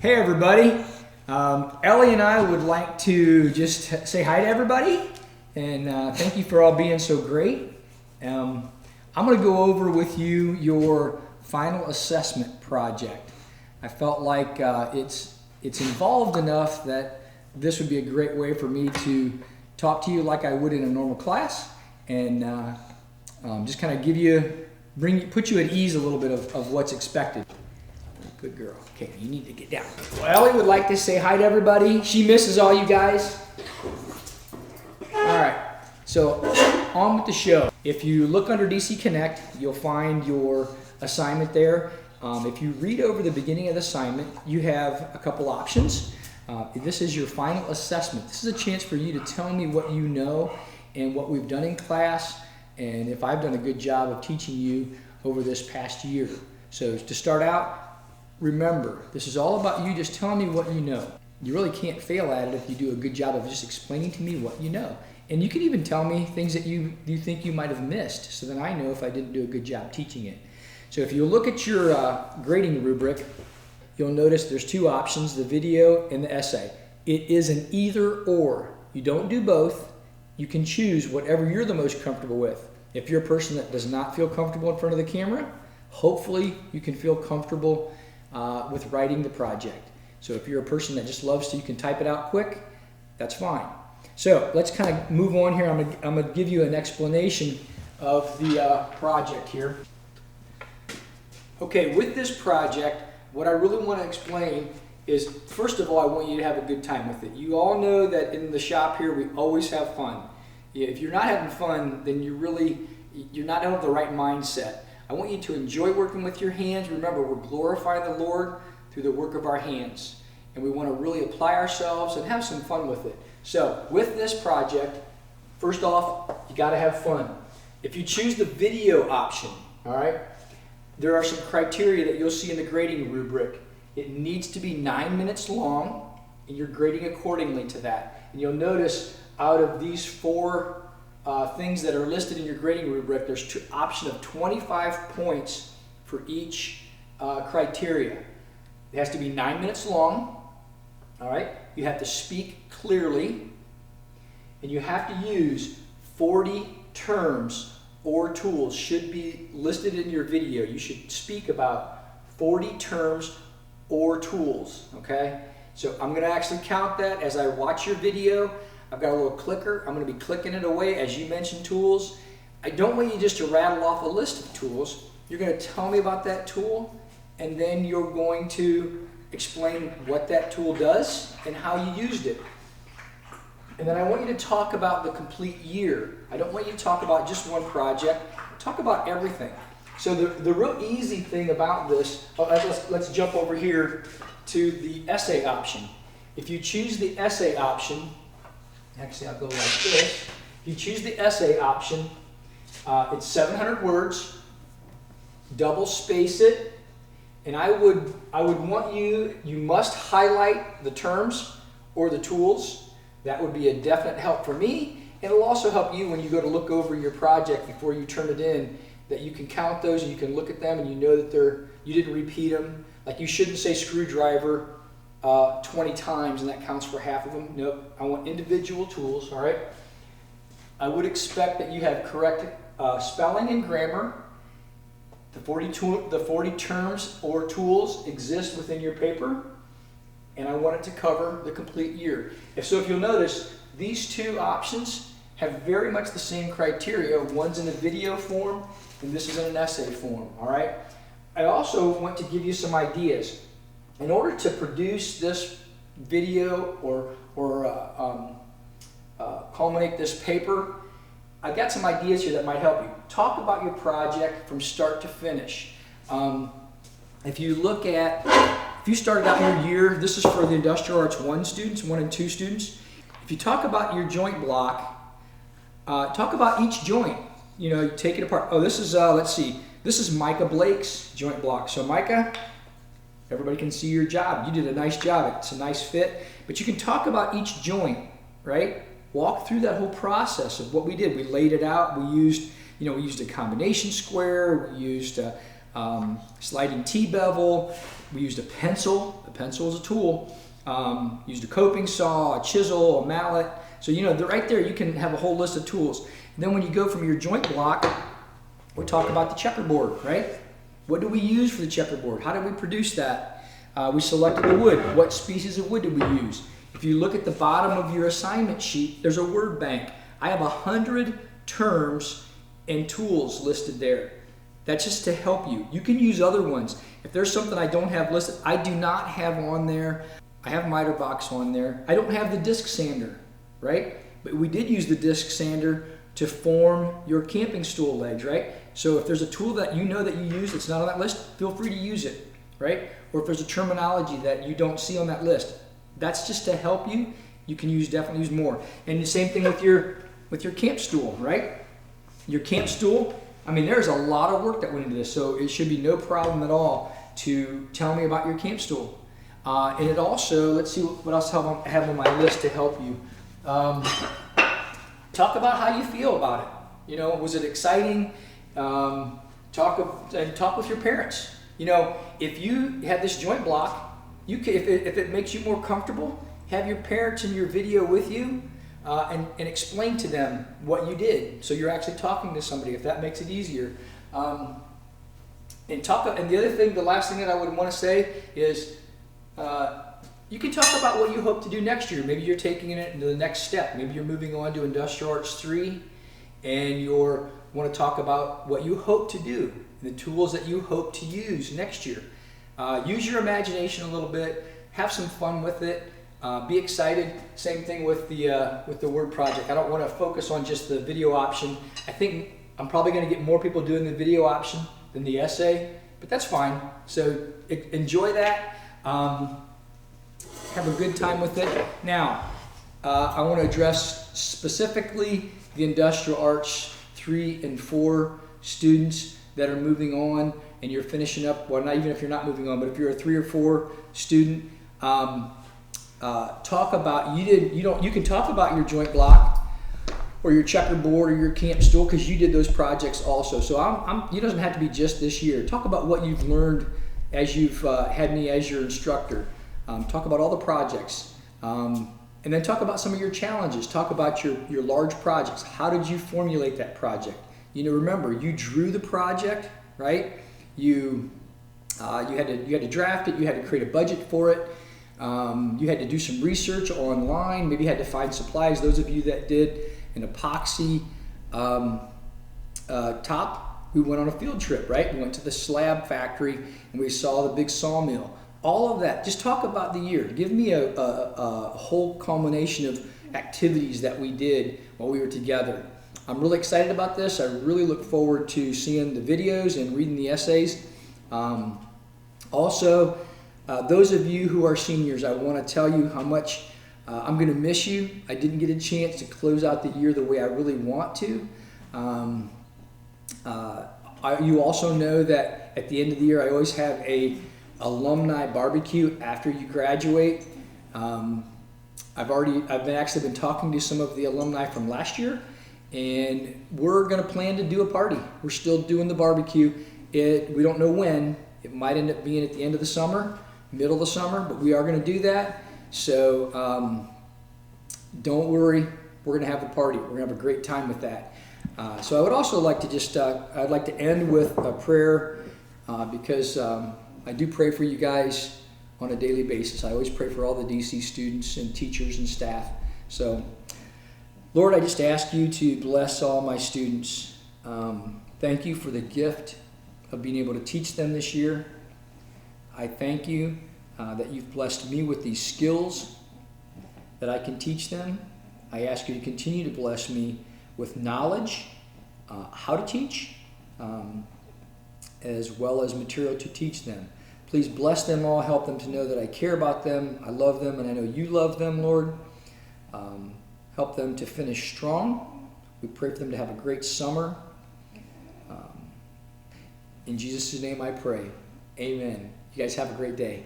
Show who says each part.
Speaker 1: Hey everybody, Ellie and I would like to just say hi to everybody and thank you for all being so great. I'm going to go over with you your final assessment project. I felt like it's involved enough that this would be a great way for me to talk to you like I would in a normal class and just kind of put you at ease a little bit of what's expected. Good girl. Okay, you need to get down. Well, Ellie would like to say hi to everybody. She misses all you guys. All right, so on with the show. If you look under DC Connect, you'll find your assignment there. If you read over the beginning of the assignment, you have a couple options. This is your final assessment. This is a chance for you to tell me what you know and what we've done in class and if I've done a good job of teaching you over this past year. So to start out, remember, this is all about you just telling me what you know. You really can't fail at it if you do a good job of just explaining to me what you know. And you can even tell me things that you think you might have missed so that I know if I didn't do a good job teaching it. So if you look at your grading rubric, you'll notice there's two options, the video and the essay. It is an either or. You don't do both. You can choose whatever you're the most comfortable with. If you're a person that does not feel comfortable in front of the camera, hopefully you can feel comfortable with writing the project. So if you're a person that just loves to, you can type it out quick, that's fine. So let's kind of move on here. I'm going to give you an explanation of the project here. Okay, with this project, what I really want to explain is, first of all, I want you to have a good time with it. You all know that in the shop here, we always have fun. If you're not having fun, then you're not of the right mindset. I want you to enjoy working with your hands. Remember, we're glorifying the Lord through the work of our hands. And we want to really apply ourselves and have some fun with it. So, with this project, first off, you got to have fun. If you choose the video option, all right, there are some criteria that you'll see in the grading rubric. It needs to be 9 minutes long, and you're grading accordingly to that. And you'll notice out of these four things that are listed in your grading rubric, there's an option of 25 points for each criteria. It has to be 9 minutes long, all right? You have to speak clearly, and you have to use 40 terms or tools should be listed in your video. You should speak about 40 terms or tools, okay? So I'm going to actually count that as I watch your video. I've got a little clicker. I'm going to be clicking it away as you mention tools. I don't want you just to rattle off a list of tools. You're going to tell me about that tool, and then you're going to explain what that tool does and how you used it. And then I want you to talk about the complete year. I don't want you to talk about just one project. Talk about everything. So the real easy thing about this, let's jump over here to the essay option. If you choose the essay option, actually, I'll go like this. If you choose the essay option, it's 700 words. Double space it, and I would want you must highlight the terms or the tools. That would be a definite help for me, and it'll also help you when you go to look over your project before you turn it in. That you can count those and you can look at them and you know that you didn't repeat them. Like you shouldn't say screwdriver 20 times and that counts for half of them. Nope, I want individual tools, all right? I would expect that you have correct spelling and grammar. The 40 terms or tools exist within your paper, and I want it to cover the complete year. If you'll notice, these two options have very much the same criteria. One's in a video form, and this is in an essay form, all right? I also want to give you some ideas. In order to produce this video or culminate this paper, I've got some ideas here that might help you. Talk about your project from start to finish. If you started out your year, this is for the Industrial Arts 1 students, 1 and 2 students. If you talk about your joint block, talk about each joint. You know, you take it apart. Oh, this is, let's see, this is Micah Blake's joint block. So Micah, everybody can see your job. You did a nice job. It's a nice fit. But you can talk about each joint, right? Walk through that whole process of what we did. We laid it out. We used a combination square. We used a sliding T-bevel. We used a pencil. A pencil is a tool. Used a coping saw, a chisel, a mallet. So, right there you can have a whole list of tools. And then when you go from your joint block, we talk about the checkerboard, right? What do we use for the checkerboard? How did we produce that? We selected the wood. What species of wood did we use? If you look at the bottom of your assignment sheet, there's a word bank. I have 100 terms and tools listed there. That's just to help you. You can use other ones. If there's something I don't have listed, I do not have on there. I have miter box on there. I don't have the disc sander, right? But we did use the disc sander to form your camping stool legs, right? So if there's a tool that you know that you use that's not on that list, feel free to use it, right? Or if there's a terminology that you don't see on that list, that's just to help you. You can definitely use more. And the same thing with your camp stool, right? Your camp stool, there's a lot of work that went into this, so it should be no problem at all to tell me about your camp stool. And it also, let's see what else I have on my list to help you. Talk about how you feel about it. Was it exciting? Talk with your parents. If you have this joint block, you can, if it makes you more comfortable, have your parents in your video with you and explain to them what you did. So you're actually talking to somebody, if that makes it easier. And the other thing, the last thing that I would want to say is you can talk about what you hope to do next year. Maybe you're taking it into the next step. Maybe you're moving on to Industrial Arts 3 and you want to talk about what you hope to do, the tools that you hope to use next year. Use your imagination a little bit, have some fun with it, be excited. Same thing with the word project. I don't want to focus on just the video option. I think I'm probably going to get more people doing the video option than the essay, but that's fine. So enjoy that. Have a good time with it. Now, I want to address specifically the Industrial Arts 3 and 4 students that are moving on and you're finishing up, well, not even if you're not moving on, but if you're a 3 or 4 student, talk about, you can talk about your joint block or your checkerboard or your camp stool because you did those projects also. So it doesn't have to be just this year. Talk about what you've learned as you've had me as your instructor. Talk about all the projects. And then talk about some of your challenges. Talk about your large projects. How did you formulate that project? Remember, you drew the project, right? You had to draft it. You had to create a budget for it. You had to do some research online. Maybe you had to find supplies. Those of you that did an epoxy top, we went on a field trip, right? We went to the slab factory and we saw the big sawmill. All of that. Just talk about the year. Give me a whole culmination of activities that we did while we were together. I'm really excited about this. I really look forward to seeing the videos and reading the essays. Also, those of you who are seniors, I want to tell you how much I'm going to miss you. I didn't get a chance to close out the year the way I really want to. You also know that at the end of the year, I always have a alumni barbecue after you graduate. I've actually been talking to some of the alumni from last year, and we're going to plan to do a party. We're still doing the barbecue. We don't know when. It might end up being at the end of the summer, middle of the summer, but we are going to do that. So don't worry, we're going to have the party. We're going to have a great time with that. So I would also like to I'd like to end with a prayer because I do pray for you guys on a daily basis. I always pray for all the DC students and teachers and staff. So, Lord, I just ask you to bless all my students. Thank you for the gift of being able to teach them this year. I thank you that you've blessed me with these skills that I can teach them. I ask you to continue to bless me with knowledge, how to teach, as well as material to teach them. Please bless them all. Help them to know that I care about them. I love them, and I know you love them, Lord. Help them to finish strong. We pray for them to have a great summer. In Jesus' name I pray. Amen. You guys have a great day.